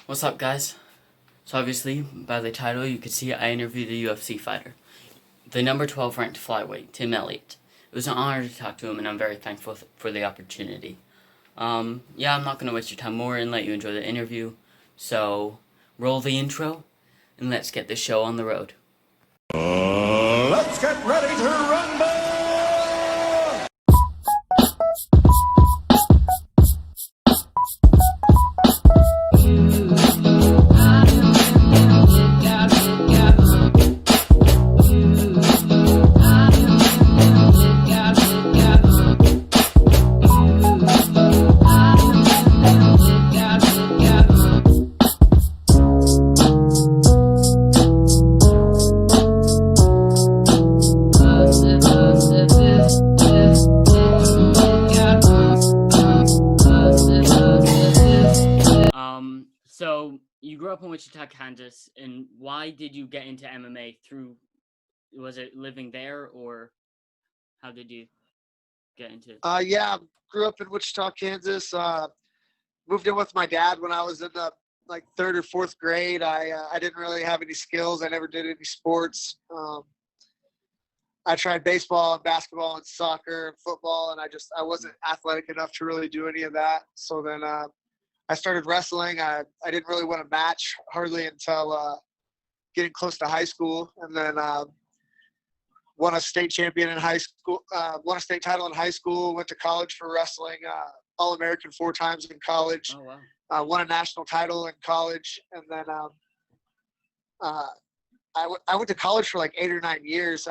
What's up, guys? So obviously, by the title, you could see I interviewed a UFC fighter, the number 12 ranked flyweight, Tim Elliott. It was an honor to talk to him, and I'm very thankful for the opportunity. Yeah, I'm not going to waste your time more and let you enjoy the interview. So, roll the intro, and let's get this show on the road. Let's get ready to rumble! So you grew up in Wichita, Kansas, and why did you get into MMA through? Was it living there, or how did you get into it? Yeah, grew up in Wichita, Kansas. Moved in with my dad when I was in the third or fourth grade. I didn't really have any skills. I never did any sports. I tried baseball and basketball and soccer and football, and I wasn't athletic enough to really do any of that. So then I started wrestling. I didn't really want to match hardly until getting close to high school, and then won a state champion in high school, won a state title in high school, went to college for wrestling, All-American 4 times in college, Oh wow! won a national title in college, and then I went to college for like 8 or 9 years.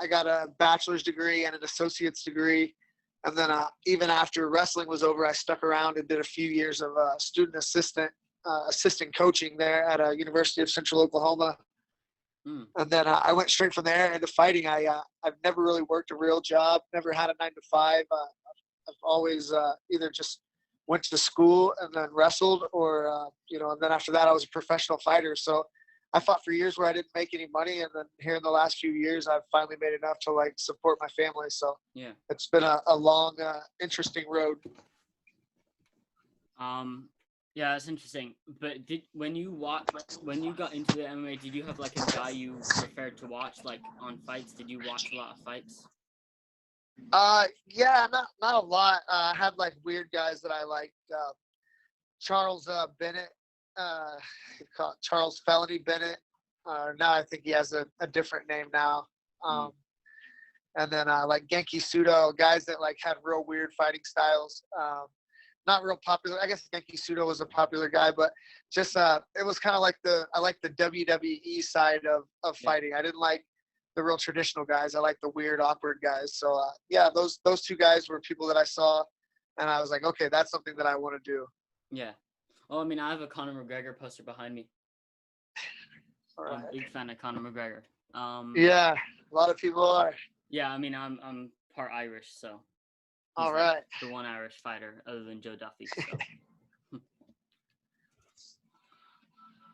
I got a bachelor's degree and an associate's degree, and then even after wrestling was over, I stuck around and did a few years of student assistant coaching there at a University of Central Oklahoma. And then I went straight from there into fighting. I've never really worked a real job, never had a 9 to 5. I've always either just went to school and then wrestled, or and then after that I was a professional fighter. So I fought for years where I didn't make any money, and then here in the last few years I've finally made enough to support my family. So Yeah. it's been a long, interesting road. Yeah, that's interesting. But when you got into the MMA, did you have a guy you preferred to watch on fights? Did you watch a lot of fights? Yeah, not a lot. I had weird guys that I liked. Charles Bennett, Charles Felony Bennett. Now I think he has a different name now. And then Genki Sudo, guys that had real weird fighting styles. Not real popular. I guess Genki Sudo was a popular guy, but just it was kind of I like the WWE side of fighting. I didn't like the real traditional guys. I like the weird, awkward guys. So yeah, those 2 guys were people that I saw, and I was like, okay, that's something that I want to do. Yeah. Well, I mean, I have a Conor McGregor poster behind me. All right. I'm a big fan of Conor McGregor. Yeah, a lot of people are. Yeah, I mean, I'm part Irish, so. All right. The one Irish fighter other than Joe Duffy. So.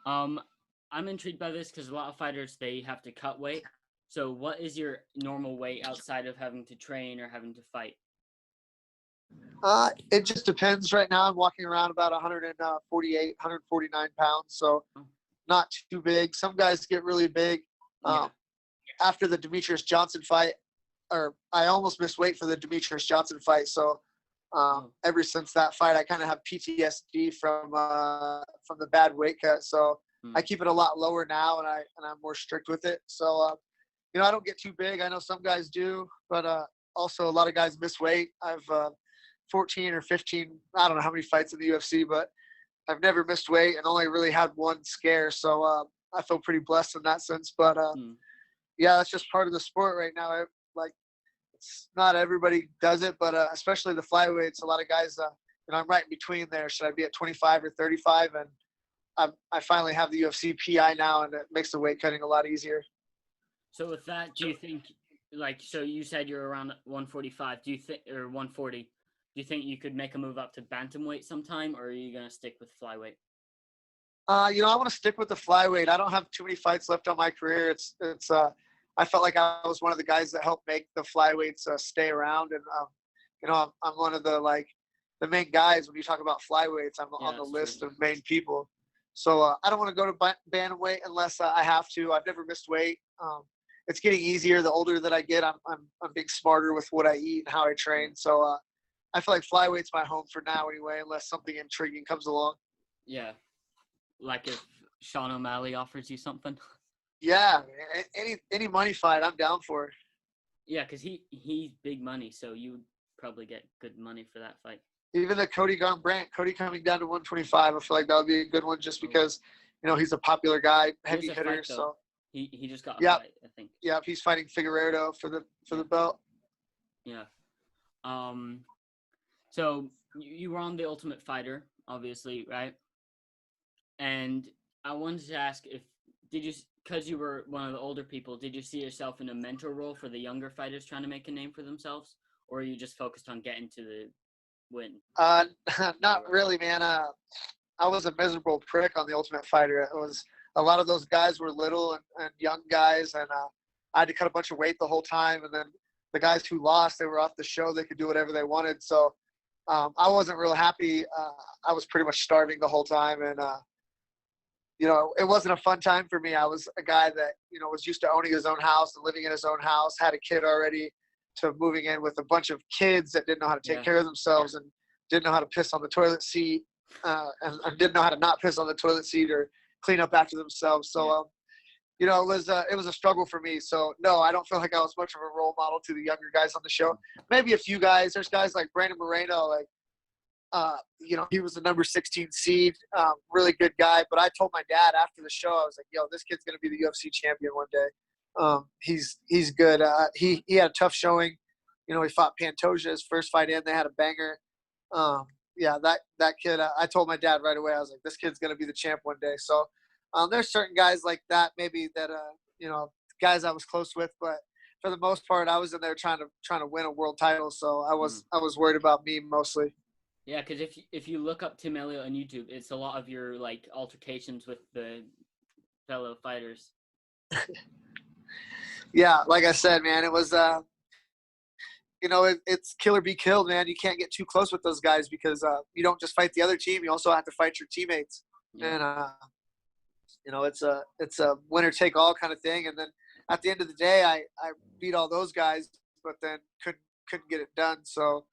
I'm intrigued by this because a lot of fighters, they have to cut weight. So what is your normal weight outside of having to train or having to fight? It just depends. Right now I'm walking around about 148, 149 pounds. So not too big. Some guys get really big. After the Demetrius Johnson fight, or I almost missed weight for the Demetrius Johnson fight. So ever since that fight, I kind of have PTSD from the bad weight cut. So I keep it a lot lower now, and I'm more strict with it. So I don't get too big. I know some guys do, but also a lot of guys miss weight. I've 14 or 15, I don't know how many fights in the UFC, but I've never missed weight and only really had one scare. So I feel pretty blessed in that sense. But yeah, that's just part of the sport right now. It's not everybody does it, but especially the flyweights, a lot of guys, I'm right in between there. Should I be at 25 or 35? And I finally have the UFC PI now, and it makes the weight cutting a lot easier. So with that, do you think, so you said you're around 145, do you think, or 140, do you think you could make a move up to bantamweight sometime, or are you going to stick with flyweight? I want to stick with the flyweight. I don't have too many fights left on my career. It's I felt like I was one of the guys that helped make the flyweights stay around, and I'm one of the main guys when you talk about flyweights. I'm on the list of main people. So I don't want to go to bantamweight unless I have to. I've never missed weight. It's getting easier the older that I get. I'm being smarter with what I eat and how I train. So I feel like flyweight's my home for now anyway, unless something intriguing comes along. Yeah. Like if Sean O'Malley offers you something. Yeah, any money fight, I'm down for it. Yeah, because he's big money, so you would probably get good money for that fight. Even the Cody Garbrandt, Cody coming down to 125, I feel like that would be a good one just because, he's a popular guy, heavy hitter. Fight, so he just got a fight, I think. Yeah, he's fighting Figueiredo for the belt. Yeah. So you were on The Ultimate Fighter, obviously, right? And I wanted to ask because you were one of the older people, did you see yourself in a mentor role for the younger fighters trying to make a name for themselves? Or are you just focused on getting to the win? Not really, man. I was a miserable prick on The Ultimate Fighter. It was a lot of those guys were little and young guys, and I had to cut a bunch of weight the whole time. And then the guys who lost, they were off the show. They could do whatever they wanted. So I wasn't real happy. I was pretty much starving the whole time, and it wasn't a fun time for me. I was a guy that was used to owning his own house and living in his own house, had a kid already, to moving in with a bunch of kids that didn't know how to take care of themselves and didn't know how to piss on the toilet seat and didn't know how to not piss on the toilet seat or clean up after themselves. So, it was a struggle for me. So, no, I don't feel like I was much of a role model to the younger guys on the show. Maybe a few guys. There's guys like Brandon Moreno, he was the number 16 seed, really good guy. But I told my dad after the show, I was like, yo, this kid's going to be the UFC champion one day. He's good. He had a tough showing. He fought Pantoja his first fight in. They had a banger. That kid. I told my dad right away. I was like, this kid's gonna be the champ one day. So there's certain guys like that maybe that guys I was close with, but for the most part, I was in there trying to win a world title. So I was worried about me mostly. Yeah, because if you look up Tim Elliott on YouTube, it's a lot of your altercations with the fellow fighters. Yeah, like I said, man, it was it's kill or be killed, man. You can't get too close with those guys because you don't just fight the other team; you also have to fight your teammates. Yeah. And it's a winner take all kind of thing. And then at the end of the day, I beat all those guys, but then couldn't get it done. So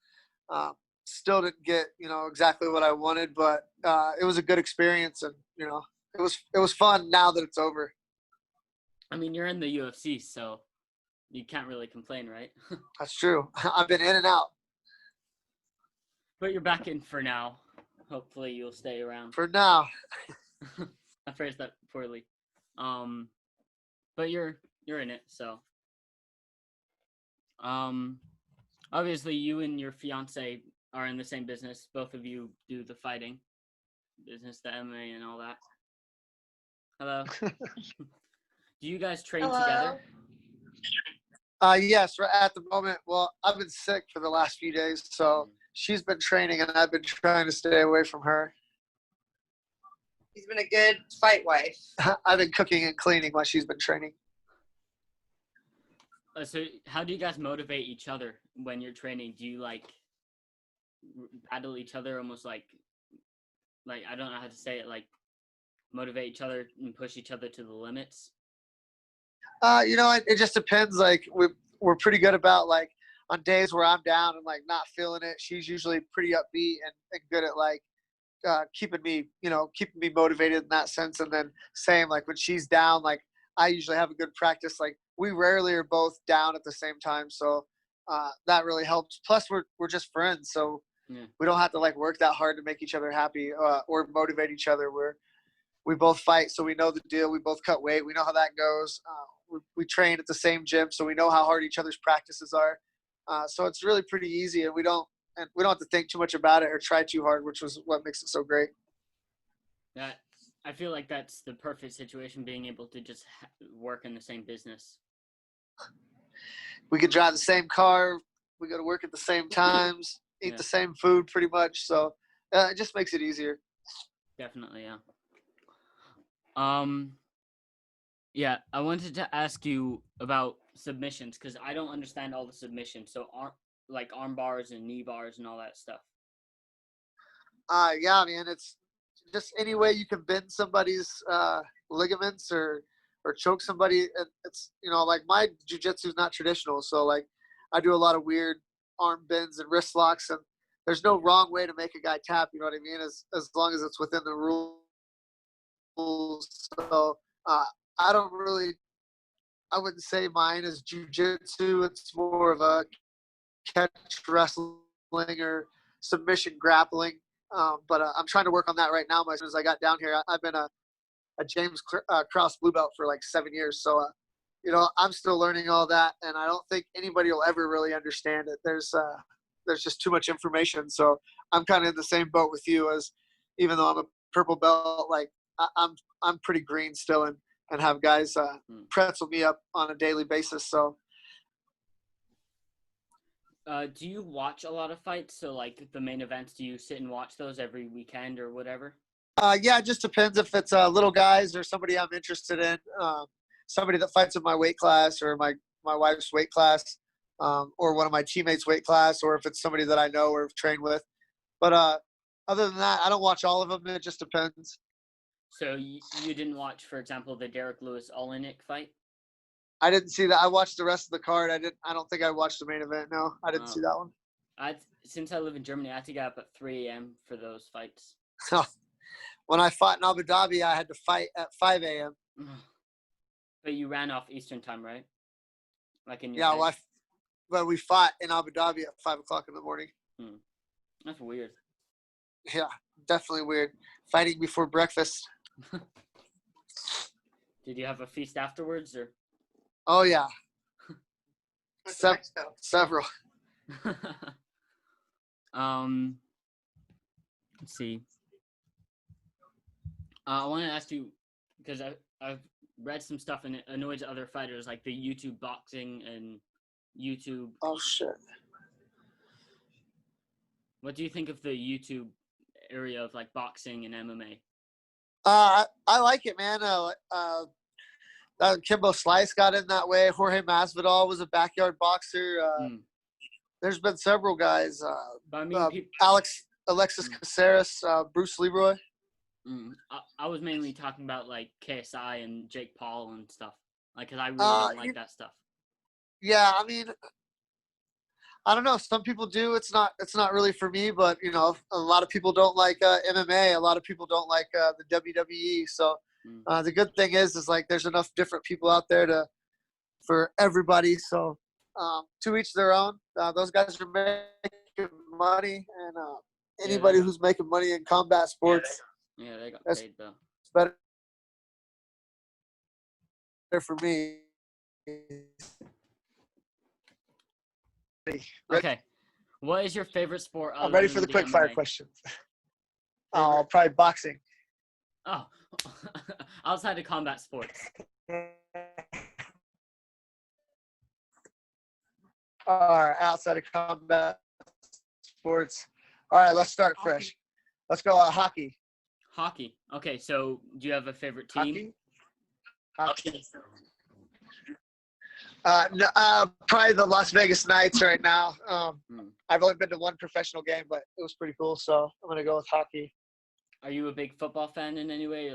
still didn't get exactly what I wanted, but it was a good experience, and it was fun. Now that it's over. I mean, you're in the UFC, so you can't really complain, right? That's true. I've been in and out. But you're back in for now. Hopefully you'll stay around. For now. I phrased that poorly. But you're in it, so. Obviously you and your fiance are in the same business. Both of you do the fighting business, the MMA and all that. Hello. Do you guys train together? Yes, right at the moment. Well, I've been sick for the last few days, so she's been training, and I've been trying to stay away from her. She's been a good fight wife. I've been cooking and cleaning while she's been training. So how do you guys motivate each other when you're training? Do you battle each other almost like I don't know how to say it, motivate each other and push each other to the limits? It just depends. We're pretty good about on days where I'm down and not feeling it. She's usually pretty upbeat and good at keeping me motivated in that sense. And then same when she's down, I usually have a good practice. We rarely are both down at the same time, so that really helps. Plus, we're just friends, so we don't have to work that hard to make each other happy or motivate each other. We both fight, so we know the deal. We both cut weight. We know how that goes. We train at the same gym, so we know how hard each other's practices are. So it's really pretty easy, and we don't have to think too much about it or try too hard, which was what makes it so great. I feel like that's the perfect situation, being able to just work in the same business. We could drive the same car. We go to work at the same times, eat the same food pretty much. So it just makes it easier. Definitely, yeah. Yeah, I wanted to ask you about submissions because I don't understand all the submissions. So arm bars and knee bars and all that stuff. Yeah, man, it's just any way you can bend somebody's ligaments or choke somebody. It's, like my jiu-jitsu is not traditional. So like I do a lot of weird arm bends and wrist locks, and there's no wrong way to make a guy tap. You know what I mean? As long as it's within the rules. So I don't really, I wouldn't say mine is jiu-jitsu. It's more of a catch wrestling or submission grappling. But I'm trying to work on that right now. As soon as I got down here, I've been a James Krause blue belt for like 7 years. So, I'm still learning all that, and I don't think anybody will ever really understand it. There's just too much information. So I'm kind of in the same boat with you, as even though I'm a purple belt, like I'm pretty green still, and have guys pretzel me up on a daily basis. So. Do you watch a lot of fights? So like the main events, do you sit and watch those every weekend or whatever? Yeah, it just depends if it's little guys or somebody I'm interested in. Somebody that fights in my weight class or my wife's weight class, or one of my teammates' weight class, or if it's somebody that I know or have trained with. But other than that, I don't watch all of them. It just depends. So you didn't watch, for example, the Derek Lewis-Olenek fight? I didn't see that. I watched the rest of the card. I don't think I watched the main event. No, I didn't see that one. Since I live in Germany, I had to get up at 3 a.m. for those fights. When I fought in Abu Dhabi, I had to fight at 5 a.m. But you ran off Eastern time, right? Like in your head? Well, we fought in Abu Dhabi at 5 o'clock in the morning. That's weird. Yeah, definitely weird. Fighting before breakfast. Did you have a feast afterwards, or? Oh yeah, several. Let's see. I want to ask you, because I've read some stuff and it annoys other fighters, like the YouTube boxing and YouTube. Oh shit. What do you think of the YouTube area of like boxing and MMA? I like it, man. Kimbo Slice got in that way. Jorge Masvidal was a backyard boxer. There's been several guys. Alexis Caceres, Bruce Leroy. I was mainly talking about like KSI and Jake Paul and stuff. Like, cause I really don't like that stuff. Yeah, I mean, I don't know. Some people do. It's not really for me. But a lot of people don't like MMA. A lot of people don't like the WWE. So the good thing is like there's enough different people out there for everybody. So to each their own. Those guys are making money, and anybody who's making money in combat sports. Yeah, they got paid though. It's better for me. Okay. What is your favorite sport? I'm ready for the quick fire questions. Probably boxing. Oh, outside of combat sports. All right, outside of combat sports. All right, let's start fresh. Let's go hockey. Hockey. Okay, so do you have a favorite team? Hockey. Probably the Las Vegas Knights right now. I've only been to one professional game, but it was pretty cool, so I'm going to go with hockey. Are you a big football fan in any way,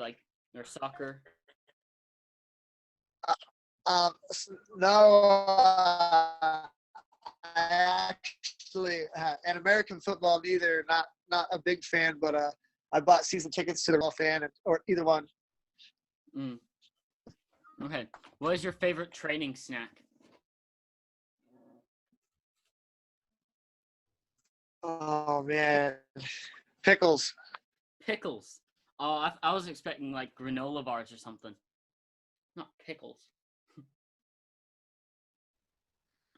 or soccer? No, I actually, and American football neither. Not a big fan, but I bought season tickets to the football fan, or either one. Okay. What is your favorite training snack? Oh man, pickles. Pickles. Oh, I was expecting like granola bars or something. Not pickles.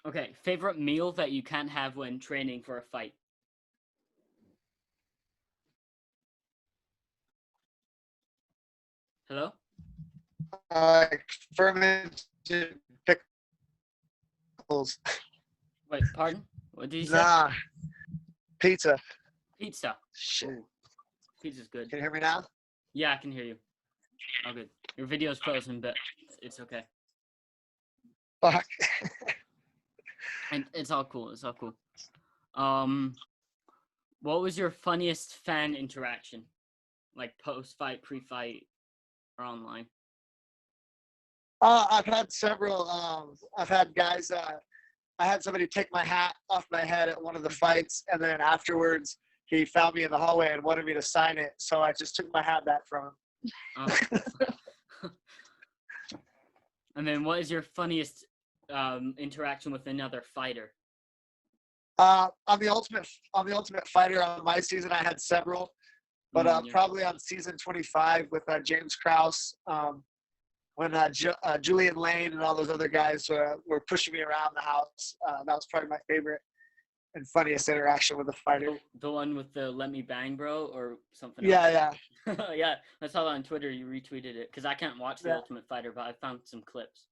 Okay, favorite meal that you can't have when training for a fight? Hello? Fermented pickles. Wait, pardon? What did you say? Nah. Pizza. Pizza. Shit. Pizza's good. Can you hear me now? Yeah, I can hear you. Oh, good. Your video's frozen, but it's okay. Fuck. And it's all cool. It's all cool. What was your funniest fan interaction? like post-fight, pre-fight, or online? I've had several. I've had guys. I had somebody take my hat off my head at one of the fights, and then afterwards he found me in the hallway and wanted me to sign it. So I just took my hat back from him. Oh. And then, what is your funniest interaction with another fighter? On the Ultimate Fighter on my season, I had several, but Yeah. probably on season 25 with James Krause, when Julian Lane and all those other guys were pushing me around the house. That was probably my favorite and funniest interaction with a fighter. The one with the "Let me bang, bro" or something Yeah, else? yeah. Yeah, I saw that on Twitter. You retweeted it because I can't watch The Yeah. Ultimate Fighter, but I found some clips.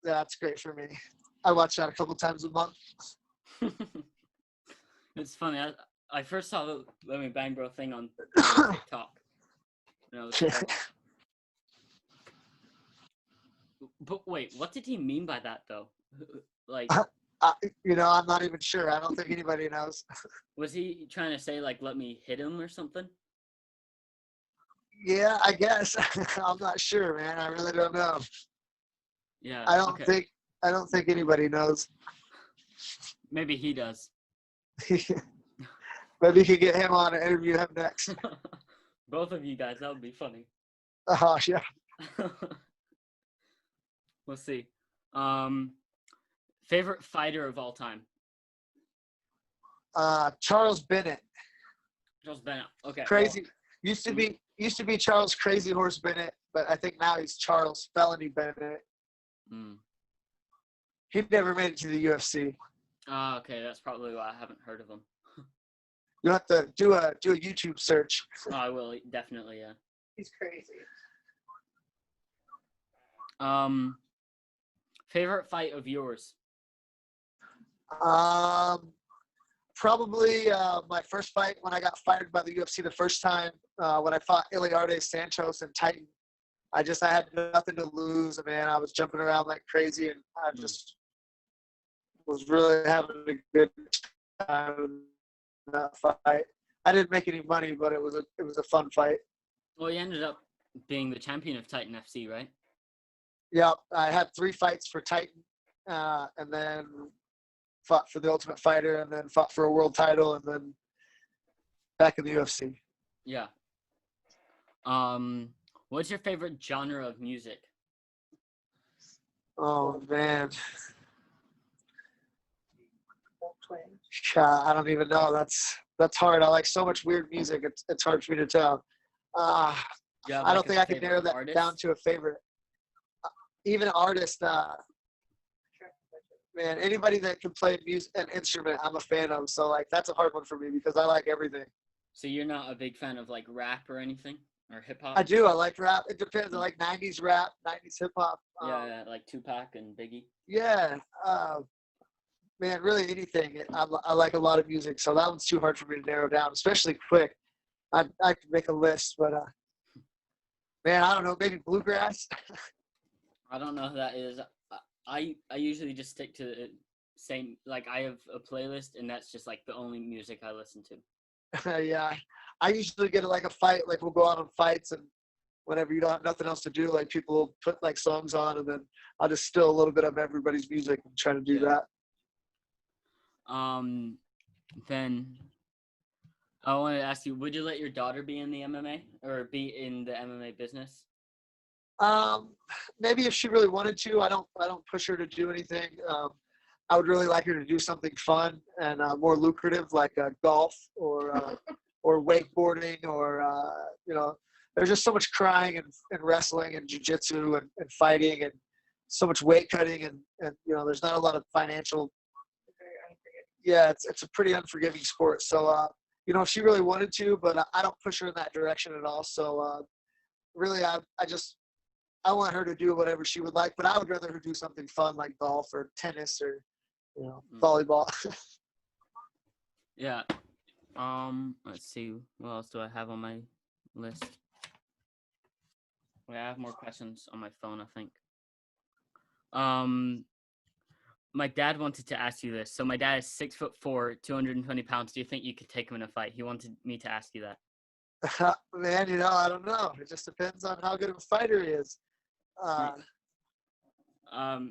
Yeah, that's great for me. I watch that a couple times a month. It's funny. I first saw the "Let me bang, bro" thing on TikTok. And I was like, but wait, what did he mean by that though? Like, I'm not even sure. I don't think anybody knows. was he trying to say like "let me hit him" or something? Yeah, I guess. I'm not sure, man. I really don't know. Yeah. I don't think anybody knows. Maybe he does. Maybe you could get him on and interview him next. Both of you guys, that would be funny. Oh, yeah. Let's see. Favorite fighter of all time? Charles Bennett. Charles Bennett. Okay. Crazy. Used to be Charles Crazy Horse Bennett, but I think now he's Charles Felony Bennett. He never made it to the UFC. Okay, that's probably why I haven't heard of him. You have to do a YouTube search. Oh, I will definitely. Yeah. He's crazy. Favorite fight of yours? Probably my first fight when I got fired by the UFC the first time, when I fought Elliott Santos in Titan. I had nothing to lose, man. I was jumping around like crazy, and I just was really having a good time in that fight. I didn't make any money, but it was a fun fight. Well, you ended up being the champion of Titan FC, right? Yeah, I had 3 fights for Titan, and then fought for the Ultimate Fighter, and then fought for a world title, and then back in the UFC. Yeah. What's your favorite genre of music? Oh man, I don't even know. That's hard. I like so much weird music. It's hard for me to tell. I don't think I could narrow that down to a favorite. Even artist, man, anybody that can play an instrument, I'm a fan of. So like that's a hard one for me because I like everything. So you're not a big fan of like rap or anything, or hip hop? I do. I like rap. It depends. I like 90s rap, 90s hip hop. Yeah, like Tupac and Biggie. Yeah. Man, really anything. I like a lot of music, so that one's too hard for me to narrow down, especially quick. I could make a list, but man, I don't know. Maybe bluegrass. I don't know who that is. I usually just stick to the same. Like I have a playlist, and that's just like the only music I listen to. Yeah, I usually get like a fight. Like we'll go out on fights, and whenever you don't have nothing else to do, like people will put like songs on, and then I'll just steal a little bit of everybody's music and try to do that. Then I wanted to ask you: would you let your daughter be in the MMA or be in the MMA business? Maybe if she really wanted to. I don't push her to do anything. I would really like her to do something fun and more lucrative, like golf or wakeboarding, or there's just so much crying and wrestling and jiu-jitsu and fighting and so much weight cutting and there's not a lot of financial. Yeah, it's a pretty unforgiving sport. So if she really wanted to, but I don't push her in that direction at all. So really, I want her to do whatever she would like, but I would rather her do something fun like golf or tennis or volleyball. Yeah. Let's see. What else do I have on my list? Wait, I have more questions on my phone, I think. My dad wanted to ask you this. So my dad is 6'4", 220 pounds. Do you think you could take him in a fight? He wanted me to ask you that. Man, I don't know. It just depends on how good of a fighter he is.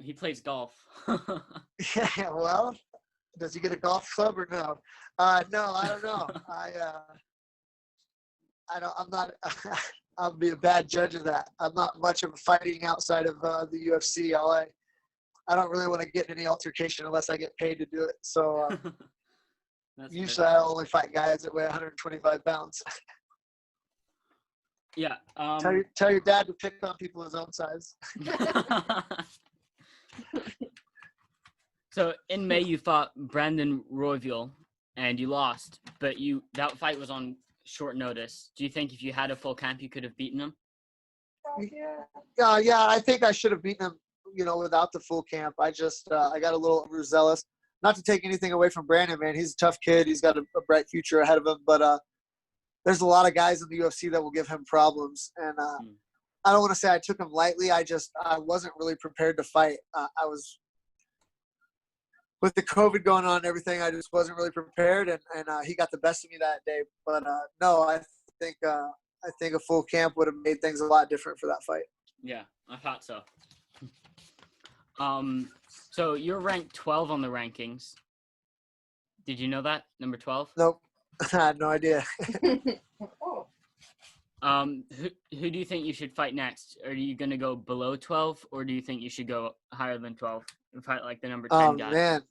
He plays golf. Yeah, well, does he get a golf club or no? No, I don't know. I'm not. I'll be a bad judge of that. I'm not much of a fighting outside of the UFC. I don't really want to get in any altercation unless I get paid to do it. So usually I only fight guys that weigh 125 pounds. Yeah. Tell your dad to pick on people his own size. So in May you fought Brandon Royville and you lost, but that fight was on short notice. Do you think if you had a full camp you could have beaten him? Yeah, I think I should have beaten him, without the full camp. I just I got a little overzealous. Not to take anything away from Brandon, man. He's a tough kid. He's got a bright future ahead of him, but there's a lot of guys in the UFC that will give him problems, and I don't want to say I took him lightly. I wasn't really prepared to fight. I was with the COVID going on and everything. I just wasn't really prepared, and he got the best of me that day. But no, I think a full camp would have made things a lot different for that fight. Yeah, I thought so. So you're ranked 12 on the rankings. Did you know that? Number 12? Nope. I had no idea. Who do you think you should fight next? Are you going to go below 12 or do you think you should go higher than 12 and fight like the number 10 guy? Man.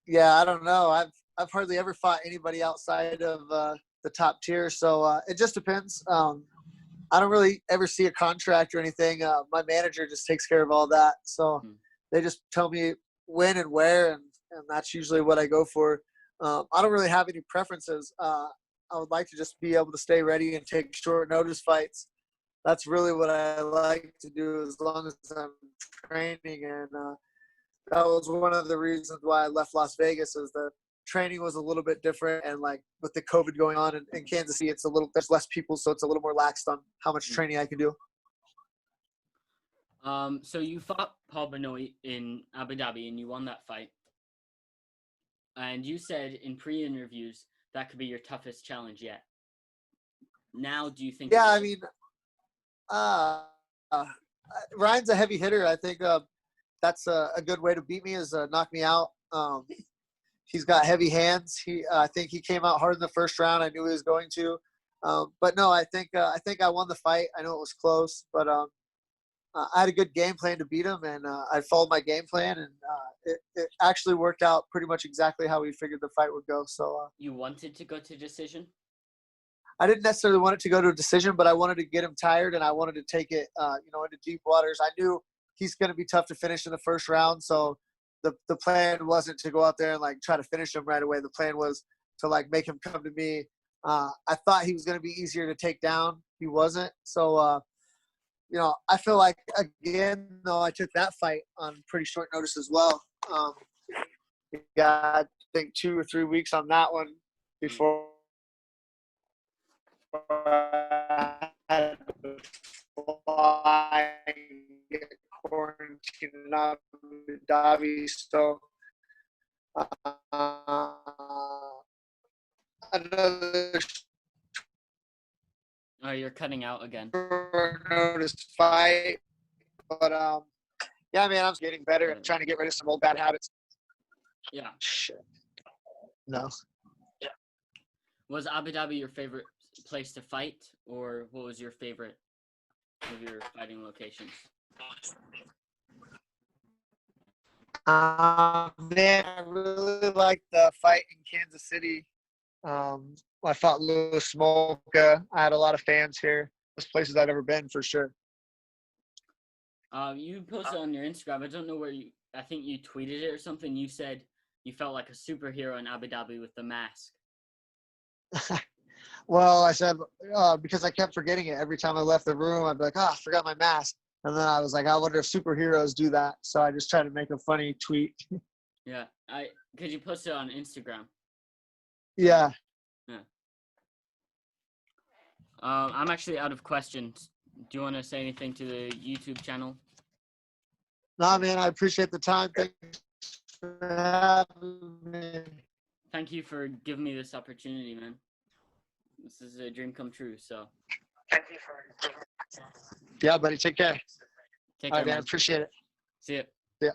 Yeah, I don't know. I've hardly ever fought anybody outside of the top tier, so it just depends. I don't really ever see a contract or anything. My manager just takes care of all that, so they just tell me when and where, and that's usually what I go for. I don't really have any preferences. I would like to just be able to stay ready and take short notice fights. That's really what I like to do as long as I'm training. And that was one of the reasons why I left Las Vegas, is the training was a little bit different. And like with the COVID going on in Kansas City, there's less people, so it's a little more laxed on how much training I can do. So you fought Paul Benoit in Abu Dhabi and you won that fight. And you said in pre-interviews that could be your toughest challenge yet. Now, do you think? Yeah, I mean, Ryan's a heavy hitter. I think that's a good way to beat me, is knock me out. He's got heavy hands. I think he came out hard in the first round. I knew he was going to. But no, I think I won the fight. I know it was close, but I had a good game plan to beat him, and I followed my game plan, and it actually worked out pretty much exactly how we figured the fight would go. So you wanted to go to decision? I didn't necessarily want it to go to a decision, but I wanted to get him tired, and I wanted to take it, into deep waters. I knew he's going to be tough to finish in the first round, so the plan wasn't to go out there and like try to finish him right away. The plan was to like make him come to me. I thought he was going to be easier to take down. He wasn't. So I feel like, again, though, I took that fight on pretty short notice as well. I think 2 or 3 weeks on that one before I had to fly and get quarantined in Abu Dhabi. So another Oh, you're cutting out again. short notice fight. But, yeah, man, I'm getting better at trying to get rid of some old bad habits. Yeah. Shit. No. Was Abu Dhabi your favorite place to fight, or what was your favorite of your fighting locations? Man, I really liked the fight in Kansas City. I fought Louis Smolka. I had a lot of fans here. Best places I've ever been, for sure. You posted on your Instagram. I don't know where I think you tweeted it or something. You said you felt like a superhero in Abu Dhabi with the mask. Well, I said, because I kept forgetting it every time I left the room. I'd be like, I forgot my mask. And then I was like, I wonder if superheroes do that. So I just tried to make a funny tweet. Yeah. Could you post it on Instagram? Yeah. Yeah. I'm actually out of questions. Do you want to say anything to the YouTube channel? Nah, man, I appreciate the time. Thanks for having me. Thank you for giving me this opportunity, man. This is a dream come true. So Yeah, buddy. Take care. take All care, right, man. man. Appreciate it. See ya. Yeah.